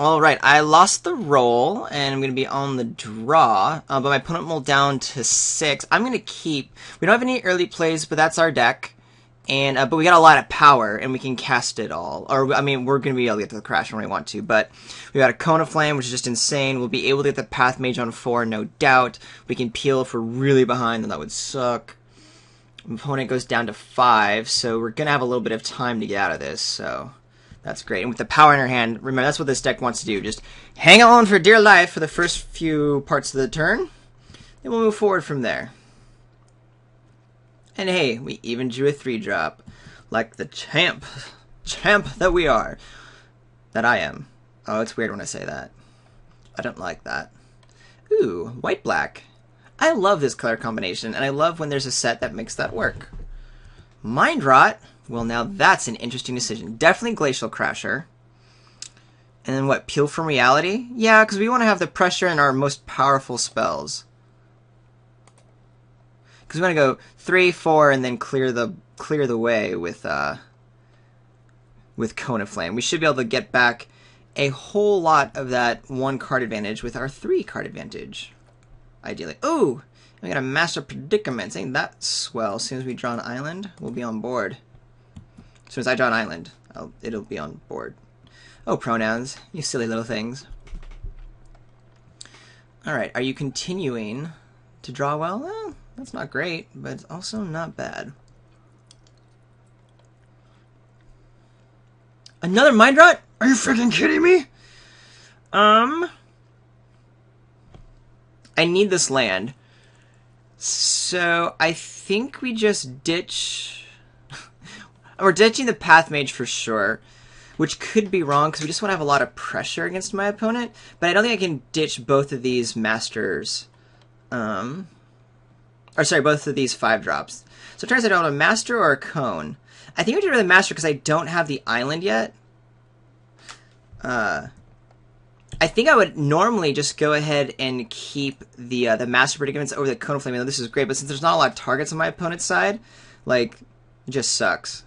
Alright, I lost the roll, and I'm going to be on the draw, but my opponent rolled down to 6. I'm going to keep... We don't have any early plays, but that's our deck. And but we got a lot of power, and we can cast it all. Or, I mean, we're going to be able to get to the crash when we want to, but we got a Cone of Flame, which is just insane. We'll be able to get the Path Mage on 4, no doubt. We can peel if we're really behind, then that would suck. Opponent goes down to 5, so we're going to have a little bit of time to get out of this, so... That's great. And with the power in her hand, remember, that's what this deck wants to do. Just hang on for dear life for the first few parts of the turn. Then we'll move forward from there. And hey, we even drew a 3-drop. Like the champ that we are. That I am. Oh, it's weird when I say that. I don't like that. Ooh, white-black. I love this color combination, and I love when there's a set that makes that work. Mind Rot. Well, now that's an interesting decision. Definitely Glacial Crasher. And then what, Peel from Reality? Yeah, because we want to have the pressure in our most powerful spells. Because we want to go 3, 4, and then clear the way with Cone of Flame. We should be able to get back a whole lot of that 1 card advantage with our 3 card advantage. Ideally. Ooh! We got a Master Predicament. Ain't that swell? As soon as we draw an island, we'll be on board. As soon as I draw an island, it'll be on board. Oh, pronouns. You silly little things. Alright, are you continuing to draw well? Well, that's not great, but it's also not bad. Another Mind Rot? Are you freaking kidding me? I need this land. So, I think we just ditch... We're ditching the Path Mage for sure, which could be wrong because we just want to have a lot of pressure against my opponent. But I don't think I can ditch both of these Masters. Both of these 5-drops. So it turns out I want a Master or a Cone. I think we do the Master because I don't have the island yet. I think I would normally just go ahead and keep the Master Predicaments over the Cone of Flame. I know this is great, but since there's not a lot of targets on my opponent's side, like, it just sucks.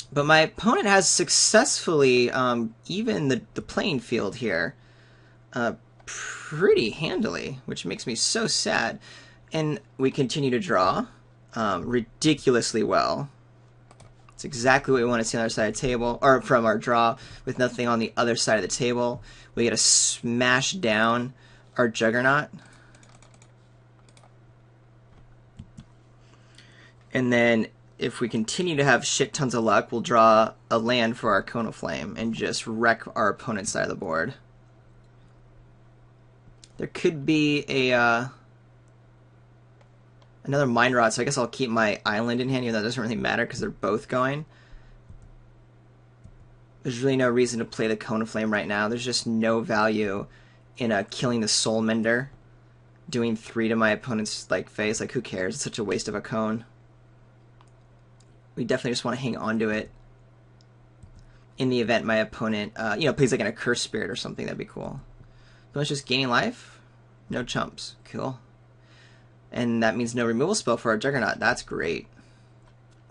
But my opponent has successfully even the playing field here pretty handily, which makes me so sad. And we continue to draw ridiculously well. It's exactly what we want to see on the other side of the table, or from our draw, with nothing on the other side of the table. We get to smash down our Juggernaut. And then if we continue to have shit tons of luck, we'll draw a land for our Cone of Flame and just wreck our opponent's side of the board. There could be a another Mind Rot, so I guess I'll keep my island in hand, even though that doesn't really matter because they're both going. There's really no reason to play the Cone of Flame right now. There's just no value in killing the Soul Mender, doing 3 to my opponent's face. Like, who cares? It's such a waste of a Cone. We definitely just want to hang on to it in the event my opponent, plays like in a Curse Spirit or something. That'd be cool. So it's just gaining life. No chumps. Cool. And that means no removal spell for our Juggernaut. That's great.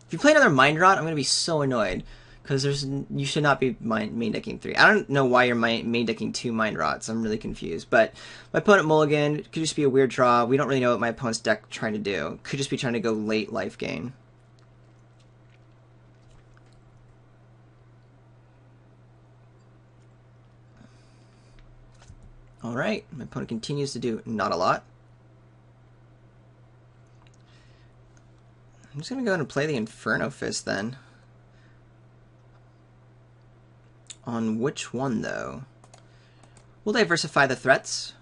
If you play another Mind Rot, I'm going to be so annoyed. Because you should not be main decking 3. I don't know why you're main decking 2 Mind Rots. I'm really confused. But my opponent mulligan could just be a weird draw. We don't really know what my opponent's deck trying to do. Could just be trying to go late life gain. Alright, my opponent continues to do not a lot. I'm just going to go ahead and play the Inferno Fist then. On which one, though? We'll diversify the threats.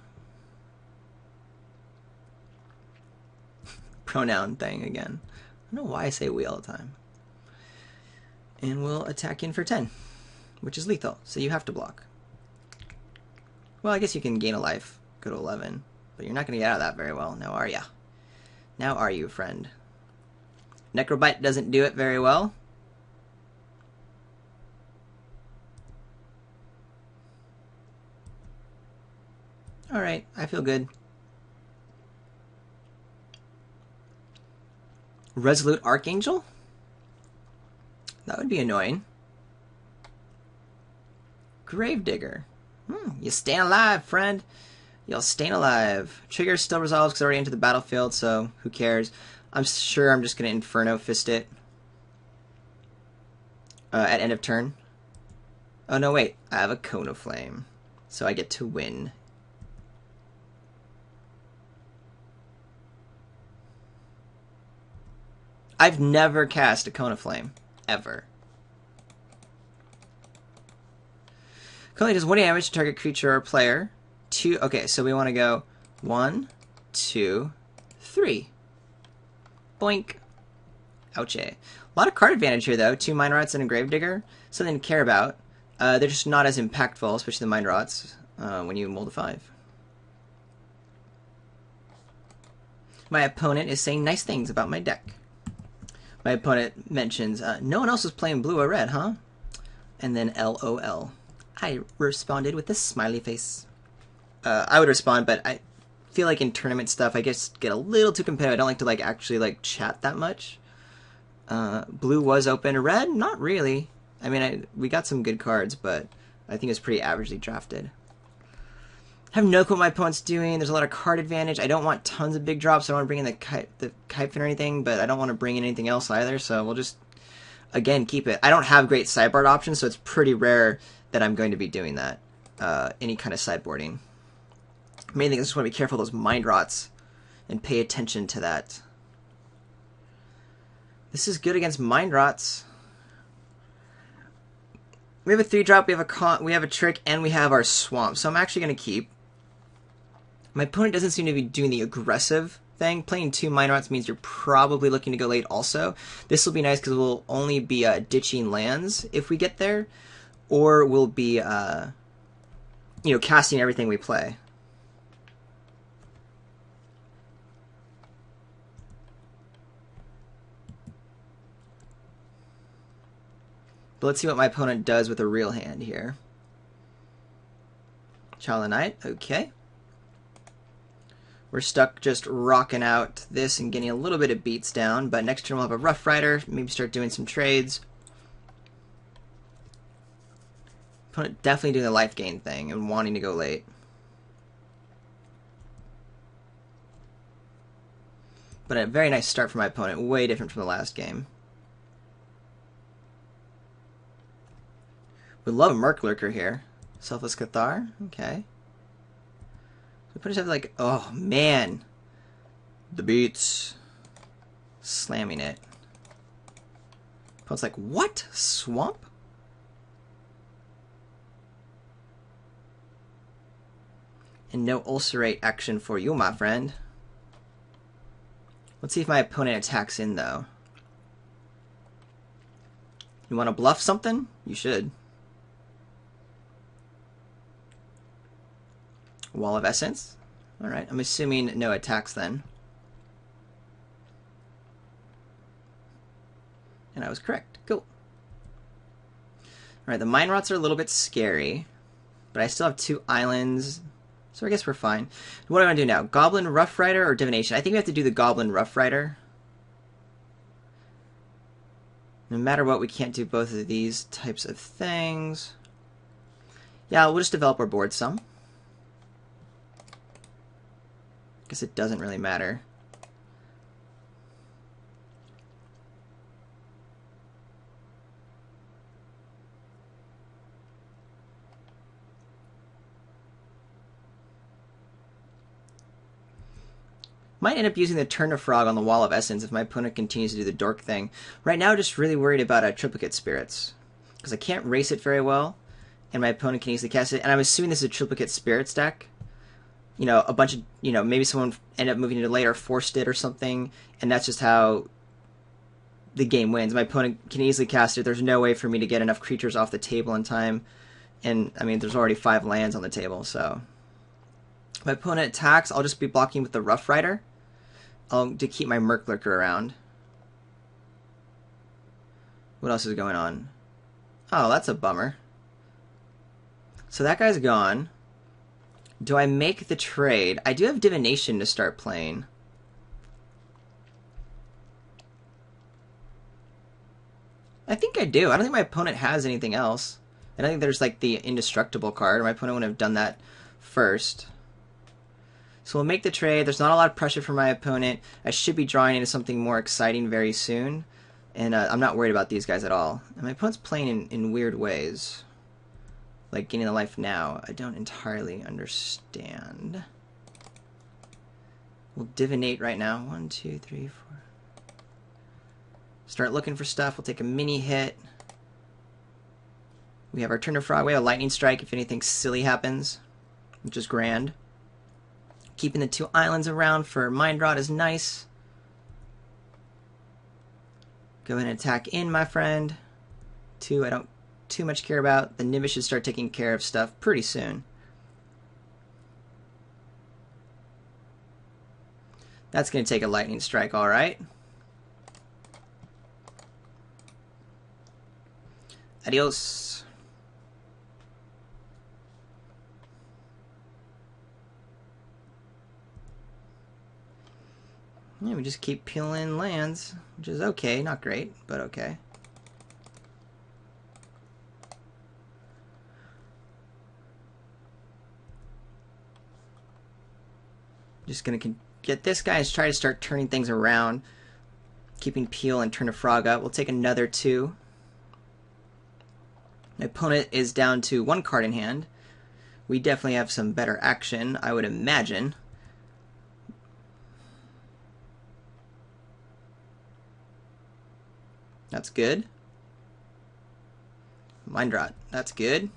Pronoun thing again. I don't know why I say we all the time. And we'll attack in for 10, which is lethal, so you have to block. Well, I guess you can gain a life, go to 11, but you're not going to get out of that very well, now are ya? Now are you, friend? Necrobite doesn't do it very well. Alright, I feel good. Resolute Archangel? That would be annoying. Gravedigger. You staying alive, friend. Y'all staying alive. Trigger still resolves because I already entered the battlefield, so who cares? I'm sure I'm just going to Inferno Fist it at end of turn. Oh, no, wait. I have a Cone of Flame, so I get to win. I've never cast a Cone of Flame. Ever. Currently does 1 damage to target creature or player. Okay, so we want to go 1, 2, 3. Boink. Ouchie. A lot of card advantage here, though. 2 Mind Rots and a Gravedigger. Something to care about. They're just not as impactful, especially the Mind Rots, when you mold a 5. My opponent is saying nice things about my deck. My opponent mentions, no one else is playing blue or red, huh? And then LOL. I responded with a smiley face. I would respond, but I feel like in tournament stuff, I just get a little too competitive. I don't like to actually chat that much. Blue was open. Red, not really. I mean, we got some good cards, but I think it's pretty averagely drafted. I have no clue what my opponent's doing. There's a lot of card advantage. I don't want tons of big drops. I don't want to bring in the Kyphon or anything, but I don't want to bring in anything else either, so we'll just, again, keep it. I don't have great sideboard options, so it's pretty rare that I'm going to be doing that. Any kind of sideboarding. Main thing is just want to be careful of those Mind Rots and pay attention to that. This is good against Mind Rots. We have a 3-drop, we have a trick, and we have our Swamp. So I'm actually going to keep. My opponent doesn't seem to be doing the aggressive thing. Playing 2 Mind Rots means you're probably looking to go late also. This will be nice because we'll only be ditching lands if we get there. Or we'll be, casting everything we play. But let's see what my opponent does with a real hand here. Child of the Night, okay. We're stuck just rocking out this and getting a little bit of beats down, but next turn we'll have a Rough Rider, maybe start doing some trades. Opponent definitely doing the life gain thing and wanting to go late. But a very nice start for my opponent, way different from the last game. We love a Murklurker here. Selfless Cathar, okay. We just have oh man. The beats. Slamming it. Opponent's like, what? Swamp? And no Ulcerate action for you, my friend. Let's see if my opponent attacks in, though. You want to bluff something? You should. Wall of Essence. Alright, I'm assuming no attacks then. And I was correct. Cool. Alright, the Mind Rots are a little bit scary. But I still have 2 islands. So I guess we're fine. What do I want to do now? Goblin Rough Rider or Divination? I think we have to do the Goblin Rough Rider. No matter what, we can't do both of these types of things. Yeah, we'll just develop our board some. Guess it doesn't really matter. Might end up using the Turn to Frog on the Wall of Essence if my opponent continues to do the dork thing. Right now, just really worried about Triplicate Spirits. Because I can't race it very well, and my opponent can easily cast it. And I'm assuming this is a Triplicate Spirits deck. You know, a bunch of, maybe someone ended up moving it late or forced it or something, and that's just how the game wins. My opponent can easily cast it. There's no way for me to get enough creatures off the table in time. And, I mean, there's already 5 lands on the table, so. My opponent attacks, I'll just be blocking with the Rough Rider. To keep my Murklurker around. What else is going on? Oh, that's a bummer. So that guy's gone. Do I make the trade? I do have Divination to start playing. I think I do. I don't think my opponent has anything else. I don't think there's like the indestructible card, or my opponent would have done that first. So we'll make the trade. There's not a lot of pressure from my opponent. I should be drawing into something more exciting very soon. And I'm not worried about these guys at all. And my opponent's playing in weird ways. Like gaining a life now. I don't entirely understand. We'll divinate right now. 1, 2, 3, 4. Start looking for stuff. We'll take a mini hit. We have our Turn to Frog. We have a Lightning Strike if anything silly happens, which is grand. Keeping the 2 islands around for Mind Rot is nice. Go ahead and attack in, my friend. 2 I don't too much care about. The Nimbus should start taking care of stuff pretty soon. That's going to take a Lightning Strike, alright. Adios. Yeah, we just keep peeling lands, which is okay. Not great, but okay. Just going to get this guy and try to start turning things around. Keeping Peel and Turn to Frog up. We'll take another 2. My opponent is down to 1 card in hand. We definitely have some better action, I would imagine. That's good. Mind Rot. That's good.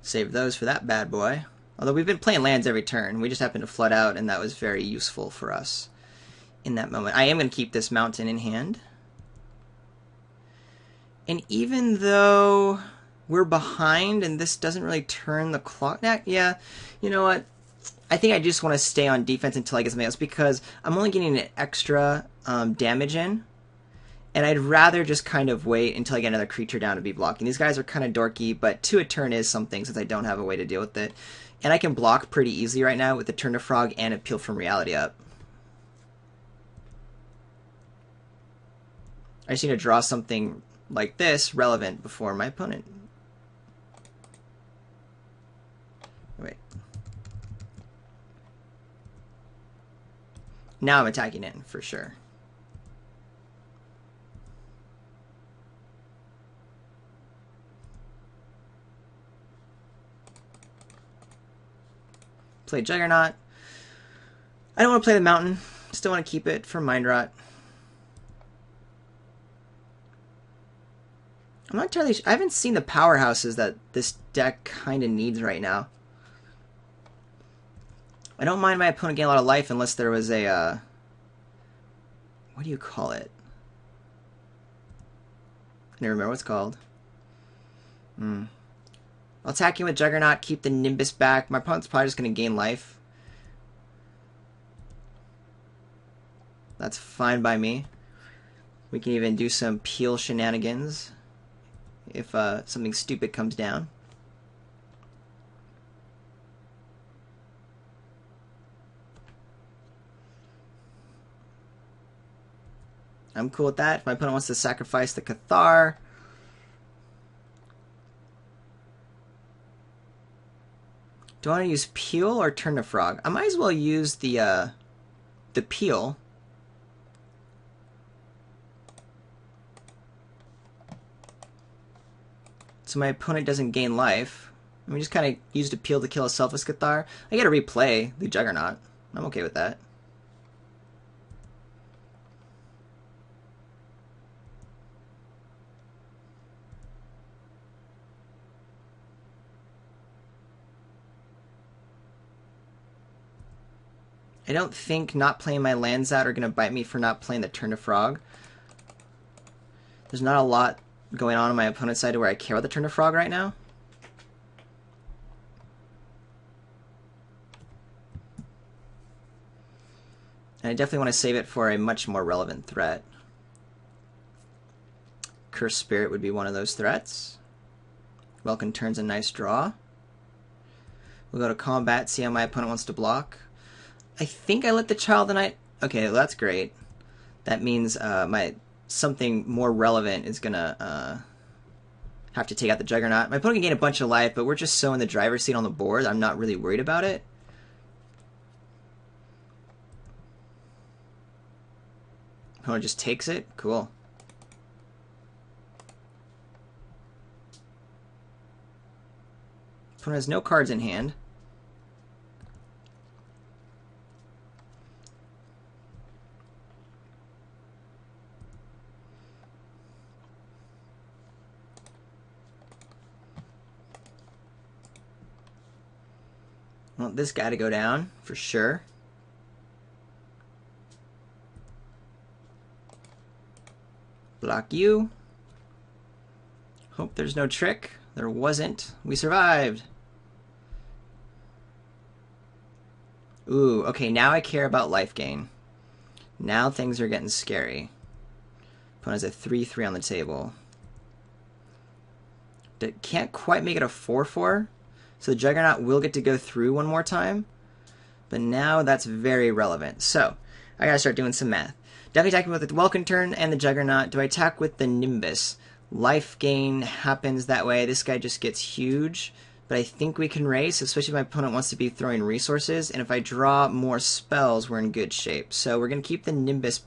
Save those for that bad boy. Although we've been playing lands every turn. We just happened to flood out, and that was very useful for us in that moment. I am going to keep this mountain in hand. And even though we're behind and this doesn't really turn the clock back, yeah, you know what? I think I just want to stay on defense until I get something else because I'm only getting an extra damage in. And I'd rather just kind of wait until I get another creature down to be blocking. These guys are kind of dorky, but 2 a turn is something since I don't have a way to deal with it. And I can block pretty easily right now with the Turn to Frog and Appeal from Reality up. I just need to draw something like this relevant before my opponent. Wait. Now I'm attacking in for sure. Play Juggernaut. I don't want to play the Mountain. Still want to keep it for Mind Rot. I'm not entirely sure. I haven't seen the powerhouses that this deck kind of needs right now. I don't mind my opponent getting a lot of life unless there was a, what do you call it? I never remember what it's called. I'll attack you with Juggernaut, keep the Nimbus back. My opponent's probably just going to gain life. That's fine by me. We can even do some Peel shenanigans if something stupid comes down. I'm cool with that. If my opponent wants to sacrifice the Cathar, do I want to use Peel or Turn to Frog? I might as well use the Peel. So my opponent doesn't gain life. And we just kind of used Appeal to kill a Selfless Cathar. I gotta replay the Juggernaut. I'm okay with that. I don't think not playing my lands out are going to bite me for not playing the Turn to Frog. There's not a lot going on my opponent's side to where I care about the Turn to Frog right now. And I definitely want to save it for a much more relevant threat. Curse Spirit would be one of those threats. Welkin Turn's a nice draw. We'll go to combat, see how my opponent wants to block. I think I let the Child of the Night... Okay, well, that's great. That means my something more relevant is gonna have to take out the Juggernaut. My opponent can gain a bunch of life, but we're just so in the driver's seat on the board, I'm not really worried about it. Opponent just takes it. Cool. Opponent has no cards in hand. I want this guy to go down for sure. Block you. Hope there's no trick. There wasn't. We survived. Ooh, okay, now I care about life gain. Now things are getting scary. Opponent has a 3-3 on the table. Can't quite make it a 4-4. So the Juggernaut will get to go through one more time. But now that's very relevant. So, I gotta start doing some math. Definitely attacking with the Welkin turn and the Juggernaut. Do I attack with the Nimbus? Life gain happens that way. This guy just gets huge. But I think we can race, especially if my opponent wants to be throwing resources. And if I draw more spells, we're in good shape. So we're going to keep the Nimbus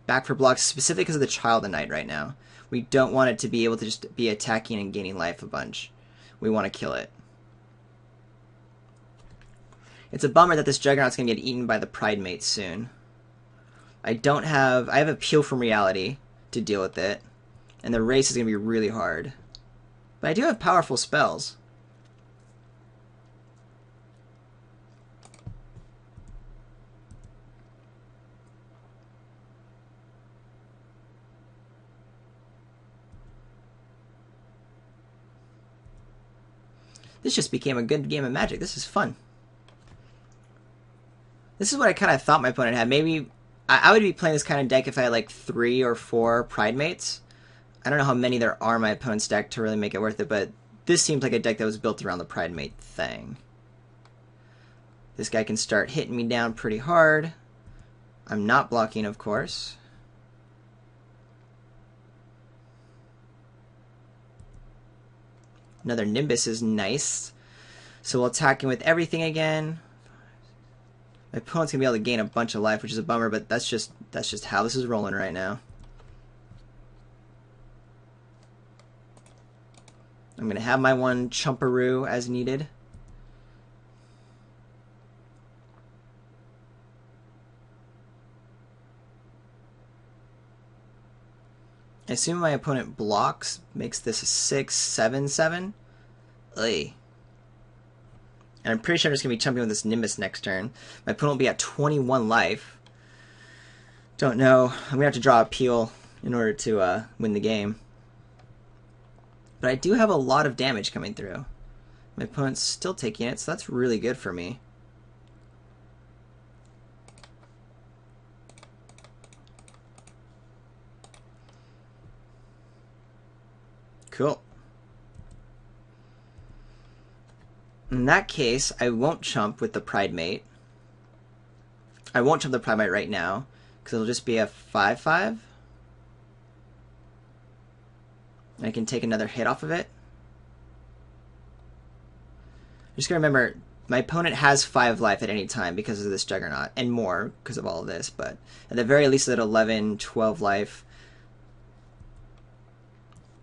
back for blocks, specifically because of the Child of Night right now. We don't want it to be able to just be attacking and gaining life a bunch. We want to kill it. It's a bummer that this Juggernaut's going to get eaten by the Pridemate soon. I have Appeal from Reality to deal with it. And the race is going to be really hard. But I do have powerful spells. This just became a good game of Magic. This is fun. This is what I kind of thought my opponent had. Maybe I would be playing this kind of deck if I had like 3 or 4 Pridemates. I don't know how many there are in my opponent's deck to really make it worth it, but this seems like a deck that was built around the Pridemate thing. This guy can start hitting me down pretty hard. I'm not blocking, of course. Another Nimbus is nice. So we'll attack him with everything again. My opponent's gonna be able to gain a bunch of life, which is a bummer, but that's just how this is rolling right now. I'm gonna have my one Chumperoo as needed. I assume my opponent blocks, makes this a 6/7/7. Ugh. And I'm pretty sure I'm just going to be chumping with this Nimbus next turn. My opponent will be at 21 life. Don't know. I'm going to have to draw Appeal in order to win the game. But I do have a lot of damage coming through. My opponent's still taking it, so that's really good for me. Cool. In that case, I won't chump with the Pridemate. I won't chump the Pridemate right now, because it'll just be a 5/5. I can take another hit off of it. Just gotta remember, my opponent has 5 life at any time because of this Juggernaut, and more because of all of this, but at the very least at 11, 12 life.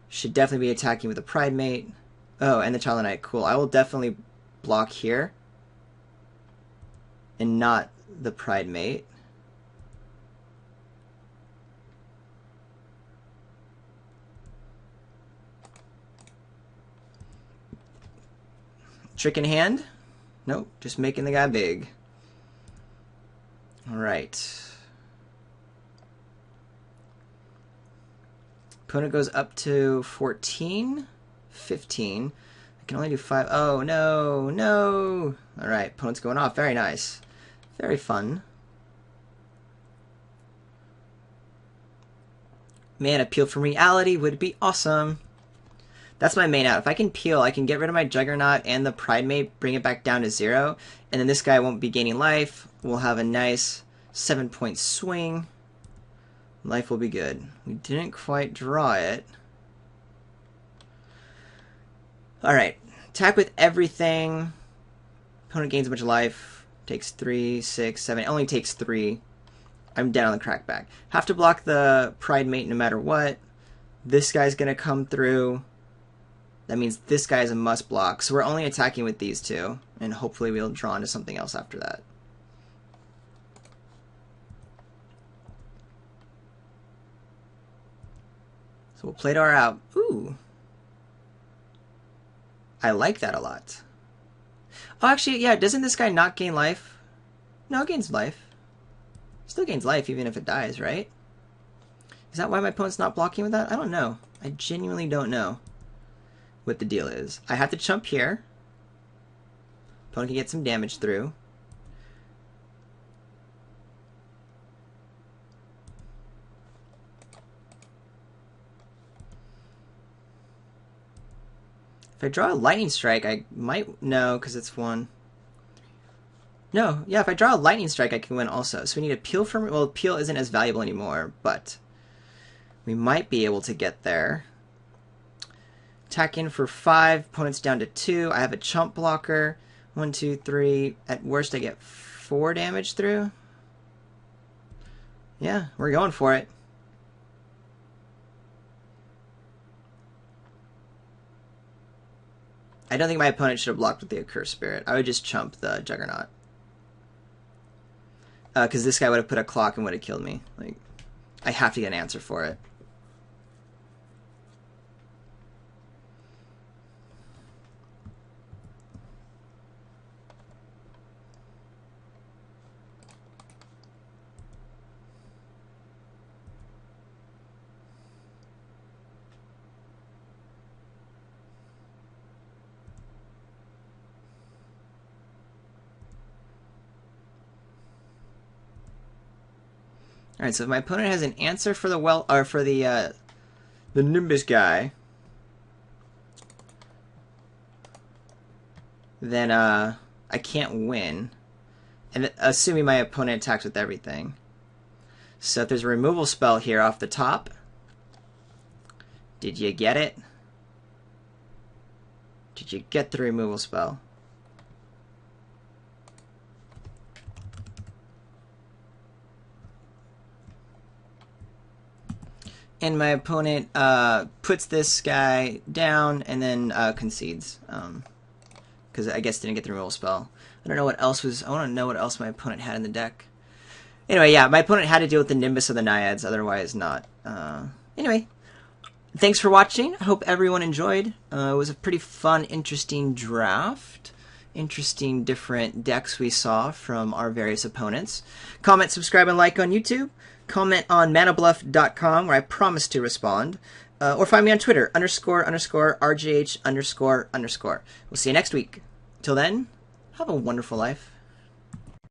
Should definitely be attacking with the Pridemate. Oh, and the Child of Night. Cool. I will definitely block here. And not the Pridemate. Trick in hand? Nope, just making the guy big. Alright. Opponent goes up to 14, 15. I can only do 5. Oh, no, no. All right, opponent's going off. Very nice. Very fun. Man, Appeal from Reality would be awesome. That's my main out. If I can peel, I can get rid of my Juggernaut and the Pridemate, bring it back down to 0, and then this guy won't be gaining life. We'll have a nice 7-point swing. Life will be good. We didn't quite draw it. Alright. Attack with everything. Opponent gains a bunch of life. Takes 3, 6, 7. It only takes 3. I'm down on the crackback. Have to block the Pride Mate no matter what. This guy's going to come through. That means this guy is a must block. So we're only attacking with these two. And hopefully we'll draw into something else after that. So we'll play Dar out. Ooh. I like that a lot. Oh, actually, yeah, doesn't this guy not gain life? No, it gains life. Still gains life even if it dies, right? Is that why my opponent's not blocking with that? I don't know. I genuinely don't know what the deal is. I have to chump here. Opponent can get some damage through. If I draw a Lightning Strike, I might... No, because it's 1. No, yeah, if I draw a Lightning Strike, I can win also. So we need a Peel from... Well, Peel isn't as valuable anymore, but we might be able to get there. Attack in for 5. Opponent's down to 2. I have a chump blocker. 1, 2, 3. At worst, I get 4 damage through. Yeah, we're going for it. I don't think my opponent should have blocked with the Accursed Spirit. I would just chump the Juggernaut. Because this guy would have put a clock and would have killed me. Like, I have to get an answer for it. All right, so if my opponent has an answer for the the Nimbus guy, then I can't win. And assuming my opponent attacks with everything. So if there's a removal spell here off the top, did you get it? Did you get the removal spell? And my opponent puts this guy down and then concedes. Because I guess didn't get the removal spell. I don't know what else was... I want to know what else my opponent had in the deck. Anyway, yeah, my opponent had to deal with the Nimbus of the Naiads, otherwise not. Anyway, thanks for watching. I hope everyone enjoyed. It was a pretty fun, interesting draft. Interesting different decks we saw from our various opponents. Comment, subscribe, and like on YouTube. Comment on manabluff.com where I promise to respond. Or find me on Twitter, __RGH___. We'll see you next week. Till then, have a wonderful life.